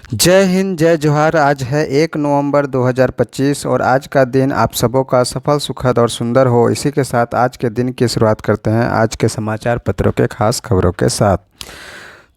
जय हिंद, जय जोहार। आज है 1 नवंबर 2025 और आज का दिन आप सबों का सफल, सुखद और सुंदर हो। इसी के साथ आज के दिन की शुरुआत करते हैं आज के समाचार पत्रों के खास खबरों के साथ।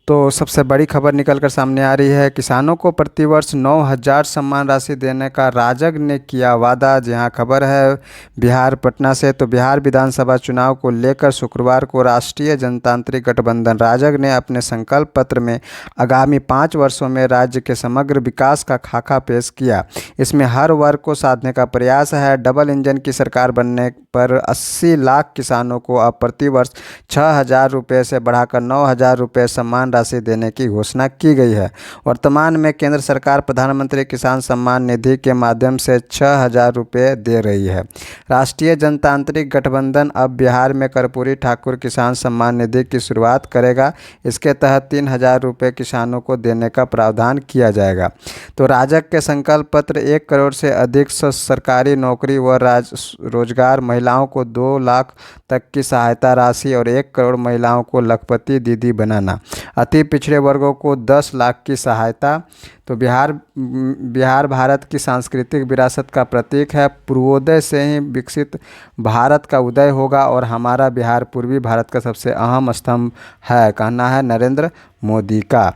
तो सबसे बड़ी खबर निकल कर सामने आ रही है, किसानों को प्रतिवर्ष 9,000 सम्मान राशि देने का राजग ने किया वादा। जहां खबर है बिहार पटना से, तो बिहार विधानसभा चुनाव को लेकर शुक्रवार को राष्ट्रीय जनतांत्रिक गठबंधन राजग ने अपने संकल्प पत्र में आगामी 5 वर्षों में राज्य के समग्र विकास का खाका पेश किया। इसमें हर वर्ग को साधने का प्रयास है। डबल इंजन की सरकार बनने पर 80 लाख किसानों को अब प्रतिवर्ष 6,000 रुपये से बढ़ाकर 9,000 रुपये सम्मान राशि देने की घोषणा की गई है। वर्तमान में केंद्र सरकार प्रधानमंत्री किसान सम्मान निधि के माध्यम से 6,000 रुपये दे रही है। राष्ट्रीय जनतांत्रिक गठबंधन अब बिहार में कर्पूरी ठाकुर किसान सम्मान निधि की शुरुआत करेगा। इसके तहत 3,000 रुपये किसानों को देने का प्रावधान किया जाएगा। तो राजग के संकल्प पत्र 1 करोड़ से अधिक सरकारी नौकरी व रोजगार, महिलाओं को 2 लाख तक की सहायता राशि और 1 करोड़ महिलाओं को लखपति दीदी बनाना, अति पिछड़े वर्गों को 10 लाख की सहायता। तो बिहार भारत की सांस्कृतिक विरासत का प्रतीक है। पूर्वोदय से ही विकसित भारत का उदय होगा और हमारा बिहार पूर्वी भारत का सबसे अहम स्तंभ है, कहना है नरेंद्र मोदी का।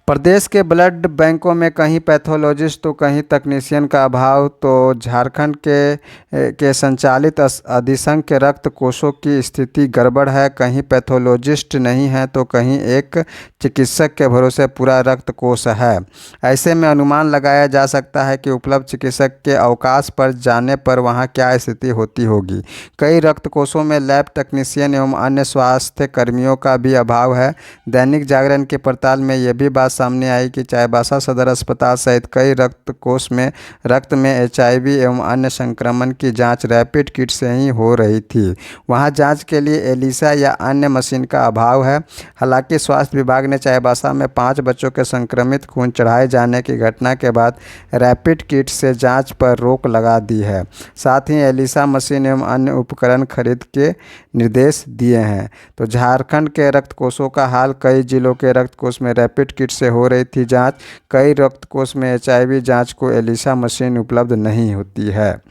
प्रदेश के ब्लड बैंकों में कहीं पैथोलॉजिस्ट तो कहीं तकनीशियन का अभाव। तो झारखंड के संचालित अधिसंख्य रक्त कोषों की स्थिति गड़बड़ है। कहीं पैथोलॉजिस्ट नहीं है तो कहीं एक चिकित्सक के भरोसे पूरा रक्त कोष है। ऐसे में अनुमान लगाया जा सकता है कि उपलब्ध चिकित्सक के अवकाश पर जाने पर वहां क्या स्थिति होती होगी। कई रक्त कोषों में लैब टेक्नीशियन एवं अन्य स्वास्थ्य कर्मियों का भी अभाव है। दैनिक जागरण की पड़ताल में यह भी बात सामने आई कि चाईबासा सदर अस्पताल सहित कई रक्त कोष में रक्त में HIV एवं अन्य संक्रमण की जांच रैपिड किट से ही हो रही थी। वहां जांच के लिए एलिसा या अन्य मशीन का अभाव है। हालांकि स्वास्थ्य विभाग ने चाईबासा में 5 बच्चों के संक्रमित खून चढ़ाए जाने की घटना के बाद रैपिड किट से जाँच पर रोक लगा दी है। साथ ही एलिसा मशीन एवं अन्य उपकरण खरीद के निर्देश दिए हैं। तो झारखंड के रक्त कोषों का हाल, कई जिलों के रक्त कोष में रैपिड किट से हो रही थी जांच। कई रक्त कोष में HIV जांच को एलिसा मशीन उपलब्ध नहीं होती है।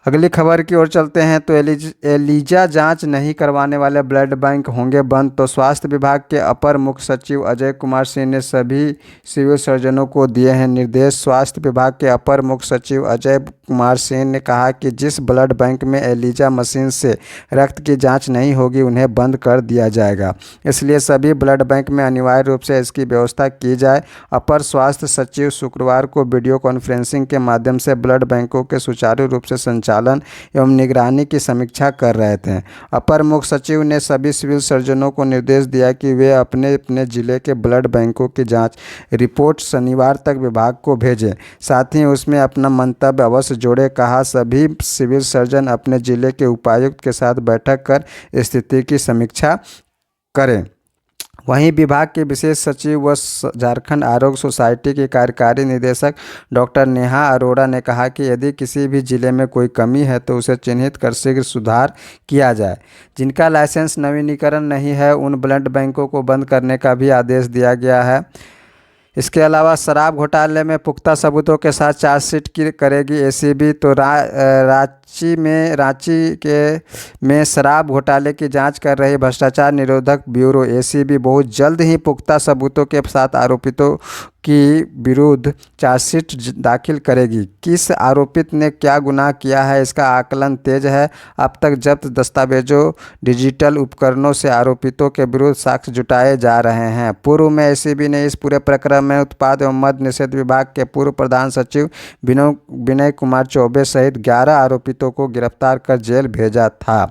अगली खबर की ओर चलते हैं। तो एलिजा जांच नहीं करवाने वाले ब्लड बैंक होंगे बंद। तो स्वास्थ्य विभाग के अपर मुख्य सचिव अजय कुमार सिंह ने सभी सिविल सर्जनों को दिए हैं निर्देश। स्वास्थ्य विभाग के अपर मुख्य सचिव अजय कुमार सिंह ने कहा कि जिस ब्लड बैंक में एलिजा मशीन से रक्त की जांच नहीं होगी उन्हें बंद कर दिया जाएगा। इसलिए सभी ब्लड बैंक में अनिवार्य रूप से इसकी व्यवस्था की जाए। अपर स्वास्थ्य सचिव शुक्रवार को वीडियो कॉन्फ्रेंसिंग के माध्यम से ब्लड बैंकों के सुचारू रूप से संचालन एवं निगरानी की समीक्षा कर रहे थे। अपर मुख्य सचिव ने सभी सिविल सर्जनों को निर्देश दिया कि वे अपने अपने जिले के ब्लड बैंकों की जांच रिपोर्ट शनिवार तक विभाग को भेजें। साथ ही उसमें अपना मंतव्य अवश्य जोड़े। कहा, सभी सिविल सर्जन अपने जिले के उपायुक्त के साथ बैठक कर स्थिति की समीक्षा करें। वहीं विभाग के विशेष सचिव व झारखंड आरोग्य सोसाइटी की कार्यकारी निदेशक डॉक्टर नेहा अरोड़ा ने कहा कि यदि किसी भी जिले में कोई कमी है तो उसे चिन्हित कर शीघ्र सुधार किया जाए। जिनका लाइसेंस नवीनीकरण नहीं है उन ब्लड बैंकों को बंद करने का भी आदेश दिया गया है। इसके अलावा शराब घोटाले में पुख्ता सबूतों के साथ चार्जशीट करेगी ACB। तो रांची में शराब घोटाले की जांच कर रही भ्रष्टाचार निरोधक ब्यूरो ACB बहुत जल्द ही पुख्ता सबूतों के साथ आरोपितों की विरुद्ध चार्जशीट दाखिल करेगी। किस आरोपित ने क्या गुनाह किया है इसका आकलन तेज है। अब तक जब्त दस्तावेजों, डिजिटल उपकरणों से आरोपितों के विरुद्ध साक्ष्य जुटाए जा रहे हैं। पूर्व में ACB ने इस पूरे प्रकरण में उत्पाद एवं मद्य निषेध विभाग के पूर्व प्रधान सचिव विनय कुमार चौबे सहित 11 आरोपितों को गिरफ्तार कर जेल भेजा था।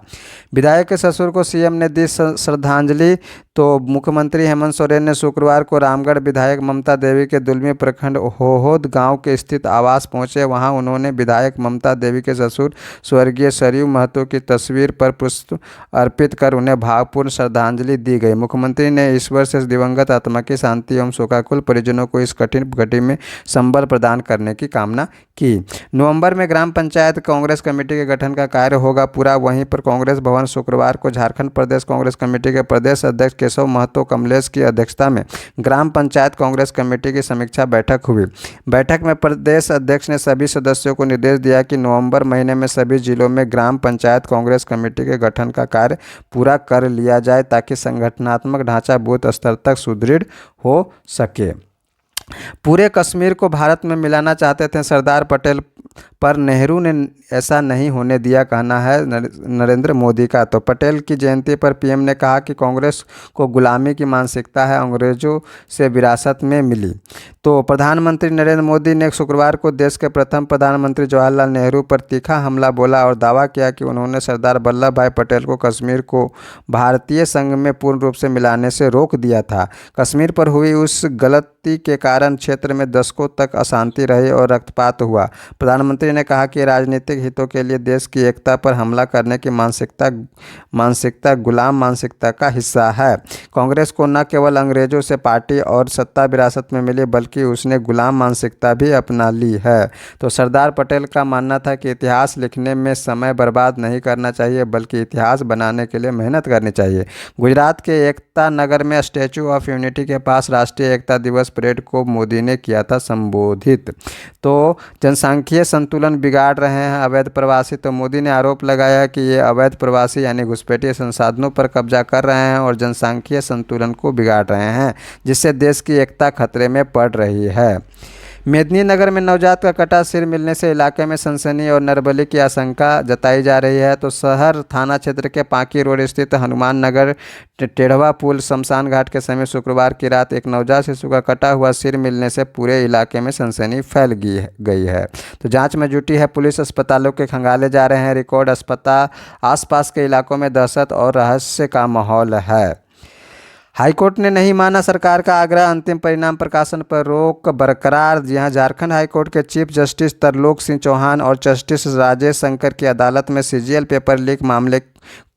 विधायक के ससुर को CM ने दी श्रद्धांजलि। तो मुख्यमंत्री हेमंत सोरेन ने शुक्रवार को रामगढ़ विधायक ममता देवी के दुलमी प्रखंड होहोद गांव के स्थित आवास पहुंचे। वहां उन्होंने विधायक ममता देवी के ससुर स्वर्गीय सरयू महतो की तस्वीर पर पुष्प अर्पित कर उन्हें भावपूर्ण श्रद्धांजलि दी गई। मुख्यमंत्री ने ईश्वर से दिवंगत आत्मा की शांति एवं शोकाकुल परिजनों को इस कठिन घड़ी में संबल प्रदान करने की कामना की। नवंबर में ग्राम पंचायत कांग्रेस कमेटी के गठन का कार्य होगा पूरा। वहीं पर कांग्रेस भवन शुक्रवार को झारखंड प्रदेश कांग्रेस कमेटी के प्रदेश अध्यक्ष केशव महतो कमलेश की अध्यक्षता में ग्राम पंचायत कांग्रेस कमेटी स्थिति की समीक्षा बैठक हुई। बैठक में प्रदेश अध्यक्ष ने सभी सदस्यों को निर्देश दिया कि नवंबर महीने में सभी जिलों में ग्राम पंचायत कांग्रेस कमेटी के गठन का कार्य पूरा कर लिया जाए ताकि संगठनात्मक ढांचा बूथ स्तर तक सुदृढ़ हो सके। पूरे कश्मीर को भारत में मिलाना चाहते थे सरदार पटेल, पर नेहरू ने ऐसा नहीं होने दिया, कहना है नरेंद्र मोदी का। तो पटेल की जयंती पर पीएम ने कहा कि कांग्रेस को गुलामी की मानसिकता है, अंग्रेजों से विरासत में मिली। तो प्रधानमंत्री नरेंद्र मोदी ने शुक्रवार को देश के प्रथम प्रधानमंत्री जवाहरलाल नेहरू पर तीखा हमला बोला और दावा किया कि उन्होंने सरदार वल्लभ भाई पटेल को कश्मीर को भारतीय संघ में पूर्ण रूप से मिलाने से रोक दिया था। कश्मीर पर हुई उस गलती के कारण क्षेत्र में दशकों तक अशांति रही और रक्तपात हुआ। प्रधानमंत्री ने कहा कि राजनीतिक हितों के लिए देश की एकता पर हमला करने की मानसिकता गुलाम मानसिकता का हिस्सा है। कांग्रेस को न केवल अंग्रेजों से पार्टी और सत्ता विरासत में मिली बल्कि उसने गुलाम मानसिकता भी अपना ली है। तो सरदार पटेल का मानना था कि इतिहास लिखने में समय बर्बाद नहीं करना चाहिए बल्कि इतिहास बनाने के लिए मेहनत करनी चाहिए। गुजरात के एकता नगर में स्टैचू ऑफ यूनिटी के पास राष्ट्रीय एकता दिवस परेड को मोदी ने किया था संबोधित। तो जनसांख्यिकीय संतुलन बिगाड़ रहे हैं अवैध प्रवासी। तो मोदी ने आरोप लगाया कि ये अवैध प्रवासी यानी घुसपैठिए संसाधनों पर कब्जा कर रहे हैं और जनसांख्यिकीय संतुलन को बिगाड़ रहे हैं, जिससे देश की एकता खतरे में पड़ रही है। मेदिनीनगर में नवजात का कटा सिर मिलने से इलाके में सनसनी और नरबली की आशंका जताई जा रही है। तो शहर थाना क्षेत्र के पांकी रोड स्थित हनुमान नगर टेढ़वा पुल शमशान घाट के समीप शुक्रवार की रात एक नवजात शिशु का कटा हुआ सिर मिलने से पूरे इलाके में सनसनी फैल गई है। तो जांच में जुटी है पुलिस, अस्पतालों के खंगाले जा रहे हैं रिकॉर्ड, अस्पताल आसपास के इलाकों में दहशत और रहस्य का माहौल है। हाईकोर्ट ने नहीं माना सरकार का आग्रह, अंतिम परिणाम प्रकाशन पर रोक बरकरार। जी हां, झारखंड हाईकोर्ट के चीफ जस्टिस तरलोक सिंह चौहान और जस्टिस राजेश शंकर की अदालत में सीजीएल पेपर लीक मामले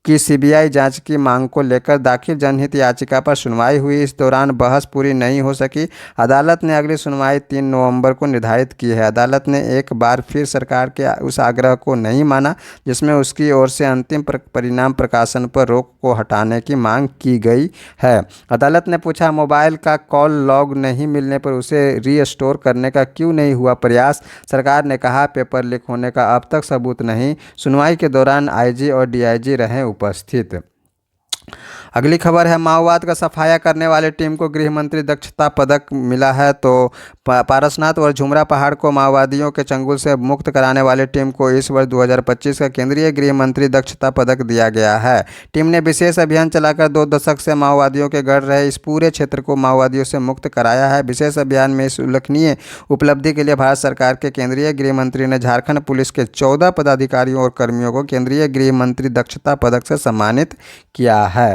की सीबीआई जांच की मांग को लेकर दाखिल जनहित याचिका पर सुनवाई हुई। इस दौरान बहस पूरी नहीं हो सकी। अदालत ने अगली सुनवाई 3 नवंबर को निर्धारित की है। अदालत ने एक बार फिर सरकार के उस आग्रह को नहीं माना जिसमें उसकी ओर से अंतिम परिणाम प्रकाशन पर रोक को हटाने की मांग की गई है। अदालत ने पूछा, मोबाइल का कॉल लॉग नहीं मिलने पर उसे रीस्टोर करने का क्यों नहीं हुआ प्रयास? सरकार ने कहा, पेपर लीक होने का अब तक सबूत नहीं। सुनवाई के दौरान आईजी और डीआईजी रहे उपस्थित। अगली खबर है, माओवाद का सफाया करने वाली टीम को गृह मंत्री दक्षता पदक मिला है। तो पारसनाथ और झुमरा पहाड़ को माओवादियों के चंगुल से मुक्त कराने वाली टीम को इस वर्ष 2025 का केंद्रीय गृह मंत्री दक्षता पदक दिया गया है। टीम ने विशेष अभियान चलाकर 2 दशक से माओवादियों के गढ़ रहे इस पूरे क्षेत्र को माओवादियों से मुक्त कराया है। विशेष अभियान में इस उल्लेखनीय उपलब्धि के लिए भारत सरकार के केंद्रीय गृह मंत्री ने झारखंड पुलिस के 14 पदाधिकारियों और कर्मियों को केंद्रीय गृह मंत्री दक्षता पदक से सम्मानित किया है।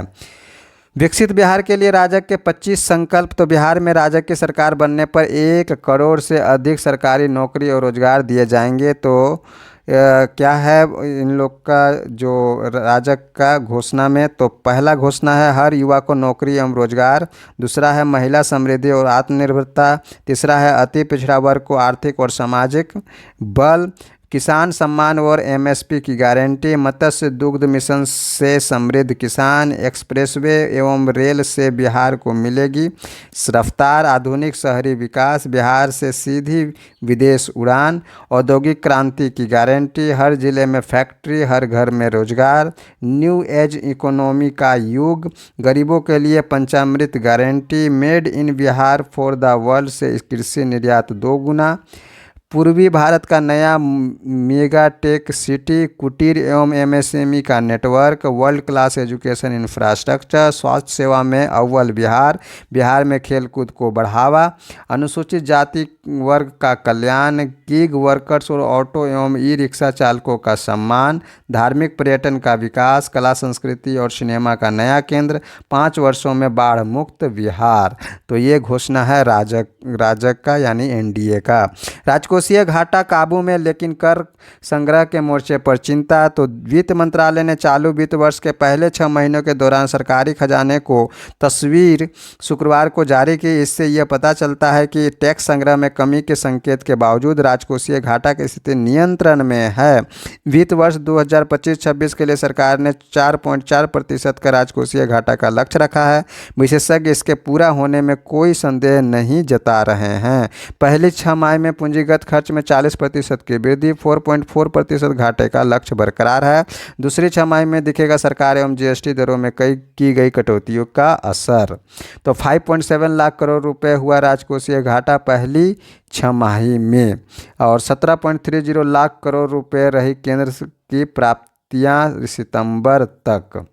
विकसित बिहार के लिए राजग के 25 संकल्प। तो बिहार में राजग की सरकार बनने पर 1 करोड़ से अधिक सरकारी नौकरी और रोजगार दिए जाएंगे। तो क्या है इन लोग का जो राजग का घोषणा में? तो पहला घोषणा है हर युवा को नौकरी एवं रोजगार, दूसरा है महिला समृद्धि और आत्मनिर्भरता, तीसरा है अति पिछड़ा वर्ग को आर्थिक और सामाजिक बल, किसान सम्मान और एमएसपी की गारंटी, मत्स्य दुग्ध मिशन से समृद्ध किसान, एक्सप्रेसवे एवं रेल से बिहार को मिलेगी रफ्तार, आधुनिक शहरी विकास, बिहार से सीधी विदेश उड़ान, औद्योगिक क्रांति की गारंटी, हर जिले में फैक्ट्री, हर घर में रोजगार, न्यू एज इकोनॉमी का युग, गरीबों के लिए पंचामृत guarantee, made in Bihar for the world से कृषि निर्यात 2 गुना, पूर्वी भारत का नया मेगा टेक सिटी, कुटीर एवं एमएसएमई का network, world class education infrastructure, स्वास्थ्य सेवा में अव्वल बिहार, बिहार में खेलकूद को बढ़ावा, अनुसूचित जाति वर्ग का कल्याण, गिग वर्कर्स और ऑटो एवं ई रिक्शा चालकों का सम्मान, धार्मिक पर्यटन का विकास, कला संस्कृति और सिनेमा का नया केंद्र, 5 वर्षों में बाढ़ मुक्त बिहार। तो ये घोषणा है राजग का यानी एनडीए का। राजकोषीय राजकोषीय घाटा काबू में, लेकिन कर संग्रह के मोर्चे पर चिंता। तो वित्त मंत्रालय ने चालू वित्त वर्ष के पहले 6 महीनों के दौरान सरकारी खजाने को तस्वीर शुक्रवार को जारी की। इससे यह पता चलता है कि टैक्स संग्रह में कमी के संकेत के बावजूद राजकोषीय घाटा की स्थिति नियंत्रण में है। वित्त वर्ष 2025-26 के लिए सरकार ने 4.4% का राजकोषीय घाटा का लक्ष्य रखा है। विशेषज्ञ इसके पूरा होने में कोई संदेह नहीं जता रहे हैं। पहली 6 माह में पूंजीगत खर्च में 40% की वृद्धि, 4.4% घाटे का लक्ष्य बरकरार है। दूसरी 6 माह में दिखेगा सरकार एवं जीएसटी दरों में की गई कटौतियों का असर। तो 5.7 लाख करोड़ रुपए हुआ राजकोषीय घाटा पहली 6 माही में, और 17.30 लाख करोड़ रुपए रही केंद्र की प्राप्तियां सितंबर तक।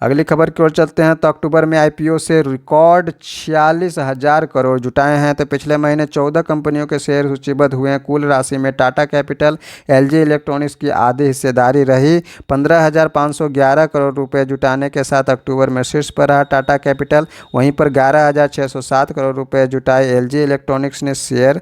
अगली खबर की ओर चलते हैं। तो अक्टूबर में आईपीओ से रिकॉर्ड 46,000 करोड़ जुटाए हैं। तो पिछले महीने 14 कंपनियों के शेयर सूचीबद्ध हुए हैं। कुल राशि में टाटा कैपिटल, एलजी इलेक्ट्रॉनिक्स की आधी हिस्सेदारी रही। 15,511 करोड़ रुपए जुटाने के साथ अक्टूबर में शीर्ष पर रहा टाटा कैपिटल। वहीं पर 11,607 करोड़ रुपए जुटाए एलजी इलेक्ट्रॉनिक्स ने शेयर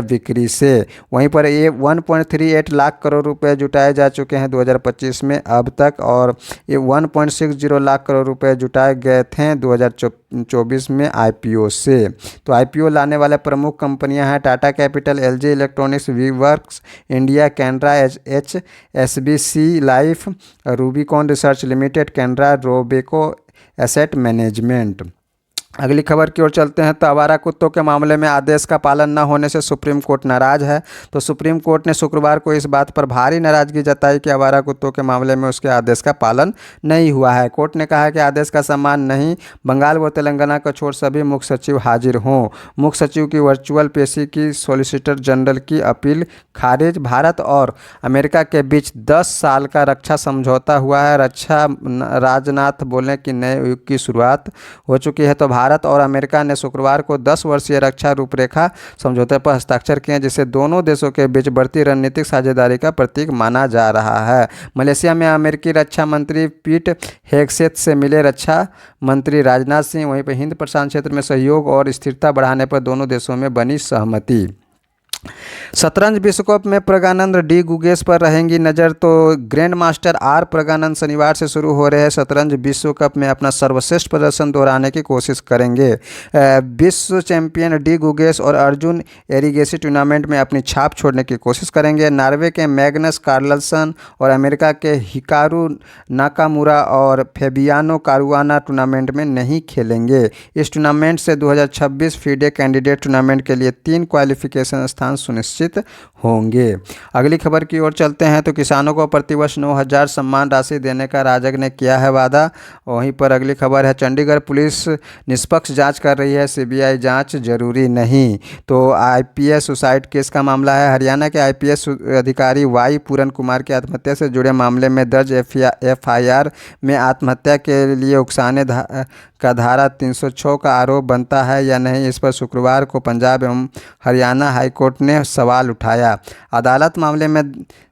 बिक्री से। वहीं पर ये 1.38 लाख करोड़ रुपए जुटाए जा चुके हैं 2025 में अब तक, और ये 1.60 लाख करोड़ रुपए जुटाए गए थे 2024 में आईपीओ से। तो आईपीओ लाने वाले प्रमुख कंपनियां हैं Tata Capital, LG Electronics, WeWorks India, Canara HSBC Life, Rubicon Research Limited, Canara Robeco Asset Management. अगली खबर की ओर चलते हैं। तो आवारा कुत्तों के मामले में आदेश का पालन न होने से सुप्रीम कोर्ट नाराज है। तो सुप्रीम कोर्ट ने शुक्रवार को इस बात पर भारी नाराजगी जताई कि आवारा कुत्तों के मामले में उसके आदेश का पालन नहीं हुआ है। कोर्ट ने कहा कि आदेश का सम्मान नहीं, बंगाल व तेलंगाना को छोड़ सभी मुख्य सचिव हाजिर हों। मुख्य सचिव की वर्चुअल पेशी की सॉलिसिटर जनरल की अपील खारिज। भारत और अमेरिका के बीच 10 साल का रक्षा समझौता हुआ है। रक्षा राजनाथ बोले कि नए युग की शुरुआत हो चुकी है। तो भारत और अमेरिका ने शुक्रवार को 10 वर्षीय रक्षा रूपरेखा समझौते पर हस्ताक्षर किए, जिसे दोनों देशों के बीच बढ़ती रणनीतिक साझेदारी का प्रतीक माना जा रहा है। मलेशिया में अमेरिकी रक्षा मंत्री पीट हेगसेथ से मिले रक्षा मंत्री राजनाथ सिंह। वहीं पर हिंद प्रशांत क्षेत्र में सहयोग और स्थिरता बढ़ाने पर दोनों देशों में बनी सहमति। शतरंज विश्व कप में प्रज्ञानंद डी गुगेश पर रहेंगी नज़र। तो ग्रैंड मास्टर आर प्रज्ञानंद शनिवार से शुरू हो रहे शतरंज विश्व कप में अपना सर्वश्रेष्ठ प्रदर्शन दोहराने की कोशिश करेंगे। विश्व चैंपियन डी गुगेश और अर्जुन एरिगेसी टूर्नामेंट में अपनी छाप छोड़ने की कोशिश करेंगे। नॉर्वे के मैग्नस कार्लसन और अमेरिका के हिकारू नाकामुरा और फेबियानो कारुआना टूर्नामेंट में नहीं खेलेंगे। इस टूर्नामेंट से 2026 फीडे कैंडिडेट टूर्नामेंट के लिए 3 क्वालिफिकेशन स्थान सुनिश्चित होंगे। अगली खबर की ओर चलते हैं। तो किसानों को प्रतिवर्ष 9,000 सम्मान राशि देने का राजग ने किया है वादा। वहीं पर अगली खबर है, चंडीगढ़ पुलिस निष्पक्ष जांच कर रही है, सीबीआई जांच जरूरी नहीं। तो आईपीएस सुसाइड केस का मामला है। हरियाणा के आईपीएस अधिकारी वाई पूरन कुमार की आत्महत्या से जुड़े मामले में दर्ज एफआईआर में आत्महत्या के लिए उकसाने का धारा 306 का आरोप बनता है या नहीं, इस पर शुक्रवार को पंजाब एवं हरियाणा हाईकोर्ट ने सवाल उठाया। अदालत मामले में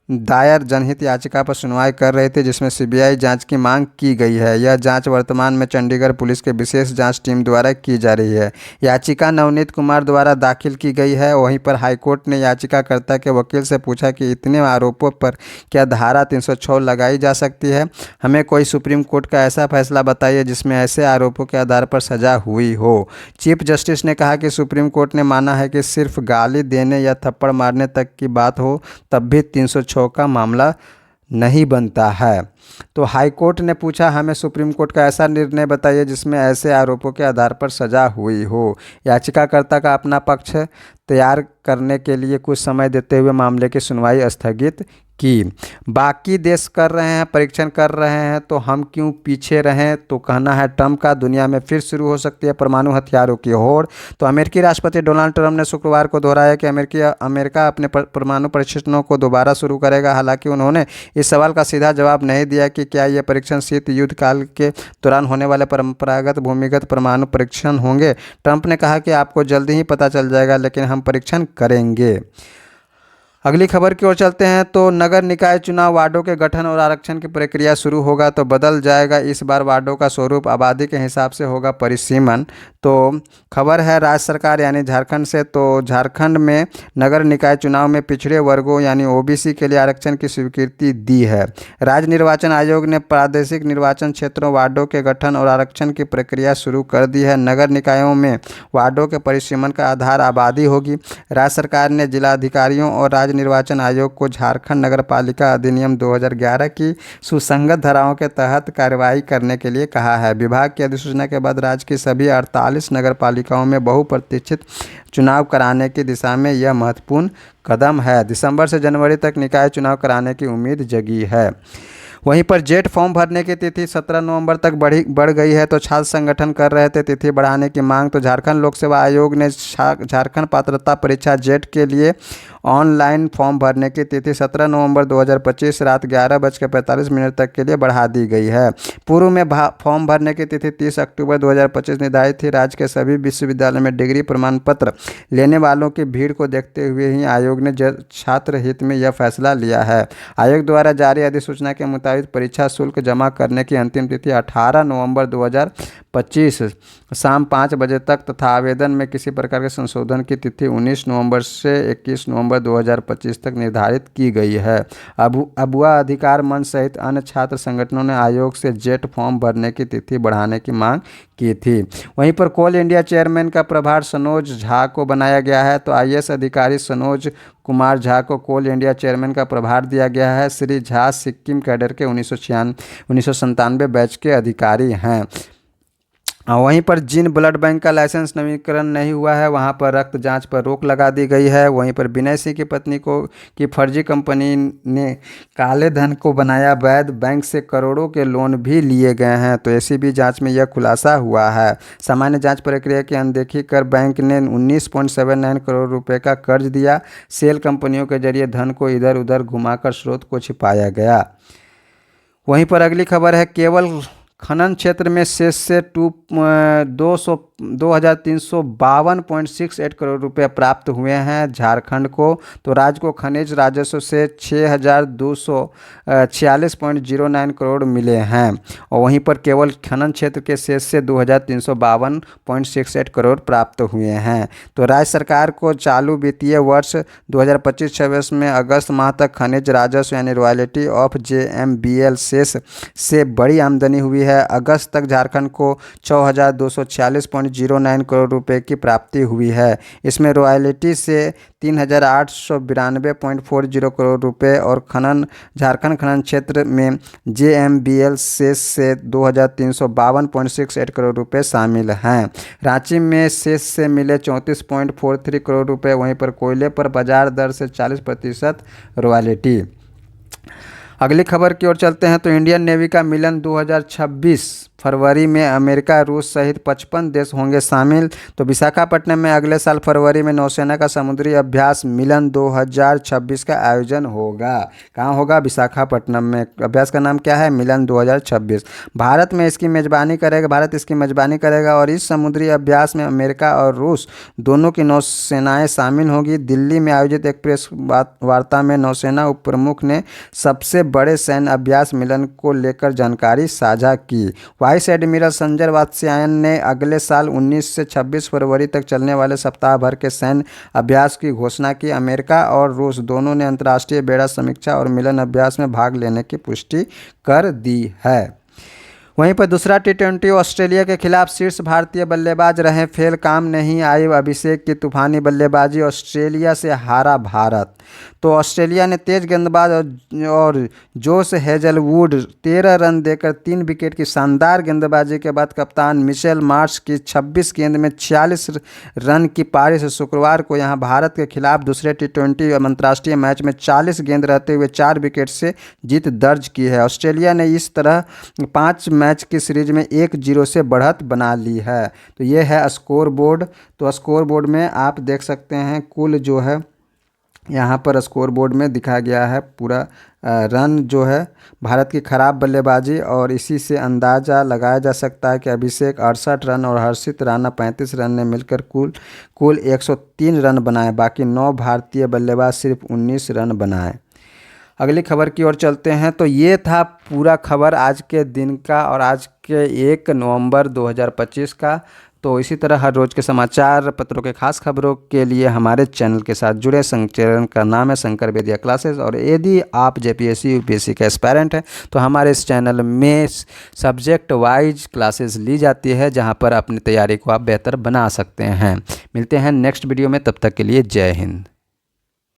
दायर जनहित याचिका पर सुनवाई कर रही थी, जिसमें सीबीआई जांच की मांग की गई है। यह जांच वर्तमान में चंडीगढ़ पुलिस के विशेष जांच टीम द्वारा की जा रही है। याचिका नवनीत कुमार द्वारा दाखिल की गई है। वहीं पर हाईकोर्ट ने याचिकाकर्ता के वकील से पूछा कि इतने आरोपों पर क्या धारा 306 लगाई जा सकती है। हमें कोई सुप्रीम कोर्ट का ऐसा फैसला बताइए जिसमें ऐसे आरोपों के आधार पर सजा हुई हो। चीफ जस्टिस ने कहा कि सुप्रीम कोर्ट ने माना है कि सिर्फ गाली देने या थप्पड़ मारने तक की बात हो तब भी 306 का मामला नहीं बनता है। तो हाईकोर्ट ने पूछा, हमें सुप्रीम कोर्ट का ऐसा निर्णय बताइए जिसमें ऐसे आरोपों के आधार पर सजा हुई हो। याचिकाकर्ता का अपना पक्ष तैयार करने के लिए कुछ समय देते हुए मामले की सुनवाई स्थगित की। बाकी देश कर रहे हैं, परीक्षण कर रहे हैं, तो हम क्यों पीछे रहें। तो कहना है ट्रंप का, दुनिया में फिर शुरू हो सकती है परमाणु हथियारों की होड़। तो अमेरिकी राष्ट्रपति डोनाल्ड ट्रंप ने शुक्रवार को दोहराया कि अमेरिका अपने परमाणु परीक्षणों को दोबारा शुरू करेगा। हालांकि उन्होंने इस सवाल का सीधा जवाब नहीं दिया कि क्या ये परीक्षण शीत युद्ध काल के दौरान होने वाले परंपरागत भूमिगत परमाणु परीक्षण होंगे। ट्रंप ने कहा कि आपको जल्दी ही पता चल जाएगा, लेकिन हम परीक्षण करेंगे। अगली खबर की ओर चलते हैं तो नगर निकाय चुनाव वार्डों के गठन और आरक्षण की प्रक्रिया शुरू होगा तो बदल जाएगा इस बार वार्डों का स्वरूप, आबादी के हिसाब से होगा परिसीमन। तो खबर है राज्य सरकार यानी झारखंड से। तो झारखंड में नगर निकाय चुनाव में पिछड़े वर्गों यानी ओबीसी के लिए आरक्षण की स्वीकृति दी है। राज्य निर्वाचन आयोग ने प्रादेशिक निर्वाचन क्षेत्रों वार्डों के गठन और आरक्षण की प्रक्रिया शुरू कर दी है। नगर निकायों में वार्डों के परिसीमन का आधार आबादी होगी। राज्य सरकार ने जिलाधिकारियों और राज्य निर्वाचन आयोग को झारखंड नगरपालिका अधिनियम 2011 की सुसंगत धाराओं के तहत कार्रवाई करने के लिए कहा है। विभाग की अधिसूचना के बाद राज्य की सभी 48 नगरपालिकाओं में बहुप्रतीक्षित चुनाव कराने की दिशा में यह महत्वपूर्ण कदम है। दिसंबर से जनवरी तक निकाय चुनाव कराने की उम्मीद जगी है। वहीं पर जेट फॉर्म भरने की तिथि 17 नवंबर तक बढ़ गई है। तो छात्र संगठन कर रहे थे तिथि बढ़ाने की मांग। तो झारखंड लोक सेवा आयोग ने झारखंड पात्रता परीक्षा जेट के लिए ऑनलाइन फॉर्म भरने की तिथि 17 नवंबर 2025 रात 11:45 तक के लिए बढ़ा दी गई है। पूर्व में फॉर्म भरने की तिथि 30 अक्टूबर 2025 निर्धारित थी। राज्य के सभी विश्वविद्यालय में डिग्री प्रमाण पत्र लेने वालों की भीड़ को देखते हुए ही आयोग ने छात्र हित में यह फैसला लिया है। आयोग द्वारा जारी अधिसूचना के मुताबिक परीक्षा शुल्क जमा करने की अंतिम तिथि 18 नवंबर 2025 शाम 5 बजे तक तथा आवेदन में किसी प्रकार के संशोधन की तिथि 19 नवंबर से 21 नवंबर 2025 तक निर्धारित की गई है। अबुआ अधिकार मंच सहित अन्य छात्र संगठनों ने आयोग से जेट फॉर्म भरने की तिथि बढ़ाने की मांग की थी। वहीं पर कोल इंडिया चेयरमैन का प्रभार सनोज झा को बनाया गया है। तो आईएएस अधिकारी सनोज कुमार झा को कोल इंडिया चेयरमैन का प्रभार दिया गया है। श्री झा सिक्किम कैडर के 1997 बैच के अधिकारी हैं। वहीं पर जिन ब्लड बैंक का लाइसेंस नवीनीकरण नहीं हुआ है वहां पर रक्त जांच पर रोक लगा दी गई है। वहीं पर विनय सिंह की पत्नी को की फर्जी कंपनी ने काले धन को बनाया वैध, बैंक से करोड़ों के लोन भी लिए गए हैं। तो एसीबी जांच में यह खुलासा हुआ है। सामान्य जांच प्रक्रिया की अनदेखी कर बैंक ने 19.79 करोड़ रुपये का कर्ज दिया। सेल कंपनियों के जरिए धन को इधर उधर घुमाकर स्रोत को छिपाया गया। वहीं पर अगली खबर है केवल खनन क्षेत्र में शेष से 2352.68 करोड़ रुपए प्राप्त हुए हैं झारखंड को। तो राज्य को खनिज राजस्व से 6246.09 करोड़ मिले हैं और वहीं पर केवल खनन क्षेत्र के शेष से 2352.68 करोड़ प्राप्त हुए हैं। तो राज्य सरकार को चालू वित्तीय वर्ष 2025-26 में अगस्त माह तक खनिज राजस्व यानी रॉयल्टी ऑफ जेएमबीएल शेष से बड़ी आमदनी हुई है। अगस्त तक झारखंड को 6246.09 करोड़ रुपए की प्राप्ति हुई है। इसमें रॉयल्टी से 3892.40 करोड़ रुपए और झारखंड खनन क्षेत्र में जेएमबीएल शेष से 2352.68 करोड़ रुपए शामिल हैं। रांची में शेष से मिले 34.43 करोड़ रुपए। वहीं पर कोयले पर बाजार दर से 40% रॉयल्टी। अगली खबर की ओर चलते हैं तो इंडियन नेवी का मिलन 2026 फरवरी में अमेरिका, रूस सहित 55 देश होंगे शामिल। तो विशाखापट्टनम में अगले साल फरवरी में नौसेना का समुद्री अभ्यास मिलन 2026 का आयोजन होगा। कहाँ होगा? विशाखापट्टनम में। अभ्यास का नाम क्या है? मिलन 2026। भारत इसकी मेजबानी करेगा और इस समुद्री अभ्यास में अमेरिका और रूस दोनों की नौसेनाएं शामिल होंगी। दिल्ली में आयोजित एक प्रेस वार्ता में नौसेना उप प्रमुख ने सबसे बड़े सैन्य अभ्यास मिलन को लेकर जानकारी साझा की। वाइस एडमिरल संजय वात्स्यायन ने अगले साल 19 से 26 फरवरी तक चलने वाले सप्ताह भर के सैन्य अभ्यास की घोषणा की। अमेरिका और रूस दोनों ने अंतर्राष्ट्रीय बेड़ा समीक्षा और मिलन अभ्यास में भाग लेने की पुष्टि कर दी है। वहीं पर दूसरा टी20 ऑस्ट्रेलिया के खिलाफ शीर्ष भारतीय बल्लेबाज रहे फेल, काम नहीं आई अभिषेक की तूफानी बल्लेबाजी, ऑस्ट्रेलिया से हारा भारत। तो ऑस्ट्रेलिया ने तेज गेंदबाज और जोश हेजलवुड 13 रन देकर 3 विकेट की शानदार गेंदबाजी के बाद कप्तान मिचेल मार्श की 26 गेंद में 46 रन की पारी से शुक्रवार को यहां भारत के खिलाफ दूसरे टी20 अंतर्राष्ट्रीय मैच में 40 गेंद रहते हुए 4 विकेट से जीत दर्ज की है। ऑस्ट्रेलिया ने इस तरह 5 मैच की सीरीज में 1-0 से बढ़त बना ली है। तो ये है स्कोर बोर्ड। तो स्कोर बोर्ड में आप देख सकते हैं कुल जो है यहाँ पर स्कोर बोर्ड में दिखाया गया है पूरा रन जो है भारत की खराब बल्लेबाजी, और इसी से अंदाज़ा लगाया जा सकता है कि अभिषेक 68 रन और हर्षित राणा 35 रन ने मिलकर कुल 103 रन बनाए। बाकी 9 भारतीय बल्लेबाज सिर्फ 19 रन बनाए। अगली खबर की ओर चलते हैं। तो ये था पूरा खबर आज के दिन का और आज के 1 नवंबर 2025 का। तो इसी तरह हर रोज़ के समाचार पत्रों के खास खबरों के लिए हमारे चैनल के साथ जुड़े। चैनल का नाम है शंकर बेदिया क्लासेस, और यदि आप जेपीएससी यूपीएससी का एस्पायरेंट हैं तो हमारे इस चैनल में सब्जेक्ट वाइज क्लासेस ली जाती है, जहां पर अपनी तैयारी को आप बेहतर बना सकते हैं। मिलते हैं नेक्स्ट वीडियो में, तब तक के लिए जय हिंद।